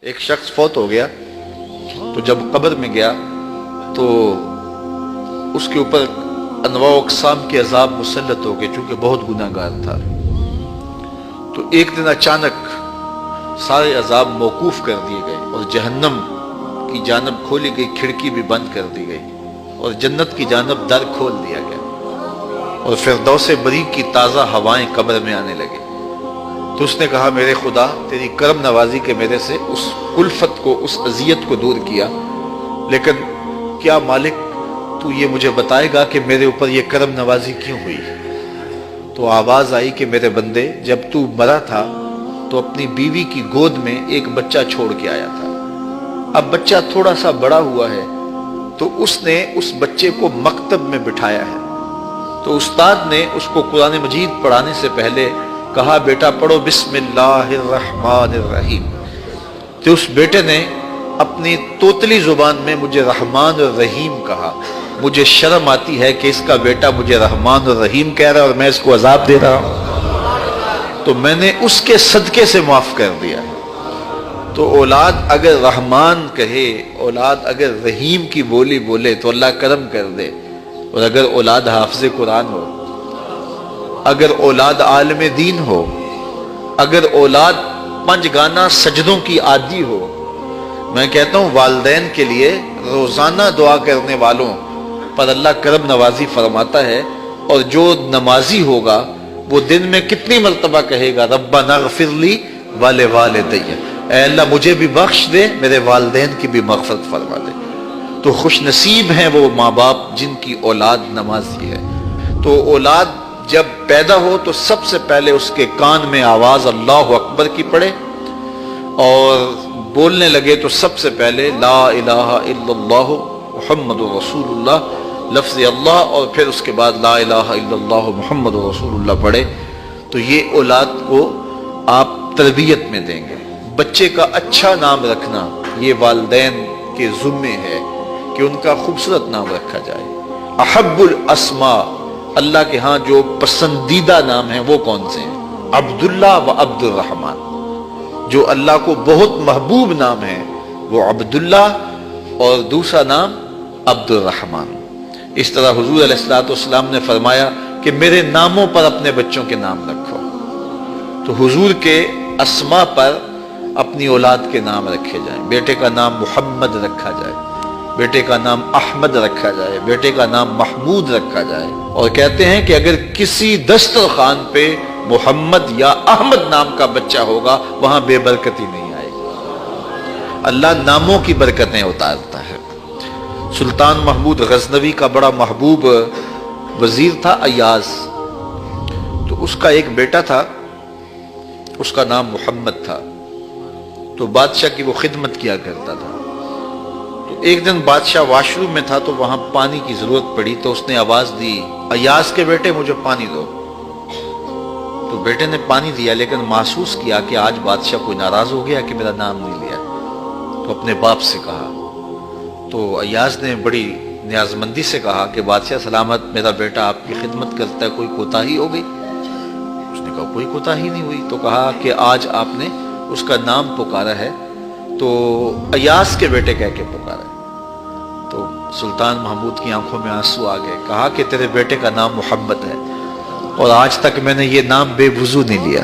ایک شخص فوت ہو گیا تو جب قبر میں گیا تو اس کے اوپر انواع و اقسام کے عذاب مسلط ہو گئے، چونکہ بہت گناہ گار تھا۔ تو ایک دن اچانک سارے عذاب موقوف کر دیے گئے اور جہنم کی جانب کھولی گئی کھڑکی بھی بند کر دی گئی اور جنت کی جانب در کھول دیا گیا اور فردوس بری کی تازہ ہوائیں قبر میں آنے لگے۔ تو اس نے کہا، میرے خدا، تیری کرم نوازی کے میرے سے اس الفت کو، اس اذیت کو دور کیا، لیکن کیا مالک تو یہ مجھے بتائے گا کہ میرے اوپر یہ کرم نوازی کیوں ہوئی؟ تو آواز آئی کہ میرے بندے، جب تو مرا تھا تو اپنی بیوی کی گود میں ایک بچہ چھوڑ کے آیا تھا۔ اب بچہ تھوڑا سا بڑا ہوا ہے تو اس نے اس بچے کو مکتب میں بٹھایا ہے۔ تو استاد نے اس کو قرآن مجید پڑھانے سے پہلے کہا، بیٹا پڑھو بسم اللہ الرحمن الرحیم۔ تو اس بیٹے نے اپنی توتلی زبان میں مجھے رحمان اور رحیم کہا۔ مجھے شرم آتی ہے کہ اس کا بیٹا مجھے رحمان اور رحیم کہہ رہا ہے اور میں اس کو عذاب دے رہا ہوں۔ تو میں نے اس کے صدقے سے معاف کر دیا۔ تو اولاد اگر رحمان کہے، اولاد اگر رحیم کی بولی بولے تو اللہ کرم کر دے، اور اگر اولاد حافظ قرآن ہو، اگر اولاد عالم دین ہو، اگر اولاد پنج گانا سجدوں کی عادی ہو، میں کہتا ہوں والدین کے لیے روزانہ دعا کرنے والوں پر اللہ کرم نوازی فرماتا ہے، اور جو نمازی ہوگا وہ دن میں کتنی مرتبہ کہے گا، ربنا اغفر لی ولوالدی، اے اللہ مجھے بھی بخش دے، میرے والدین کی بھی مغفرت فرما دے۔ تو خوش نصیب ہیں وہ ماں باپ جن کی اولاد نمازی ہے۔ تو اولاد جب پیدا ہو تو سب سے پہلے اس کے کان میں آواز اللہ اکبر کی پڑے، اور بولنے لگے تو سب سے پہلے لا الہ الا اللہ محمد رسول اللہ، لفظ اللہ، اور پھر اس کے بعد لا الہ الا اللہ محمد رسول اللہ پڑھے۔ تو یہ اولاد کو آپ تربیت میں دیں گے۔ بچے کا اچھا نام رکھنا یہ والدین کے ذمے ہے کہ ان کا خوبصورت نام رکھا جائے۔ احب الاسماء، اللہ کے ہاں جو پسندیدہ نام ہیں وہ کون سے ہیں؟ عبداللہ و عبد الرحمن۔ جو اللہ کو بہت محبوب نام ہے وہ عبداللہ، اور دوسرا نام عبد الرحمن۔ اس طرح حضور علیہ الصلوۃ والسلام نے فرمایا کہ میرے ناموں پر اپنے بچوں کے نام رکھو۔ تو حضور کے اسماء پر اپنی اولاد کے نام رکھے جائیں۔ بیٹے کا نام محمد رکھا جائے، بیٹے کا نام احمد رکھا جائے، بیٹے کا نام محمود رکھا جائے۔ اور کہتے ہیں کہ اگر کسی دسترخوان پہ محمد یا احمد نام کا بچہ ہوگا وہاں بے برکتی نہیں آئے گی۔ اللہ ناموں کی برکتیں اتارتا ہے۔ سلطان محمود غزنوی کا بڑا محبوب وزیر تھا ایاز، تو اس کا ایک بیٹا تھا، اس کا نام محمد تھا۔ تو بادشاہ کی وہ خدمت کیا کرتا تھا۔ تو ایک دن بادشاہ واش روم میں تھا تو وہاں پانی کی ضرورت پڑی، تو اس نے آواز دی، ایاز کے بیٹے مجھے پانی دو۔ تو بیٹے نے پانی دیا، لیکن محسوس کیا کہ آج بادشاہ کوئی ناراض ہو گیا کہ میرا نام نہیں لیا، تو اپنے باپ سے کہا۔ تو ایاز نے بڑی نیازمندی سے کہا کہ بادشاہ سلامت، میرا بیٹا آپ کی خدمت کرتا ہے، کوئی کوتاہی ہو گئی؟ اس نے کہا کوئی کوتاہی نہیں ہوئی۔ تو کہا کہ آج آپ نے اس کا نام پکارا ہے تو ایاز کے بیٹے کہہ کے پکارا ہے۔ تو سلطان محمود کی آنکھوں میں آنسو آ گئے۔ کہا کہ تیرے بیٹے کا نام محمد ہے، اور آج تک میں نے یہ نام بے وضو نہیں لیا۔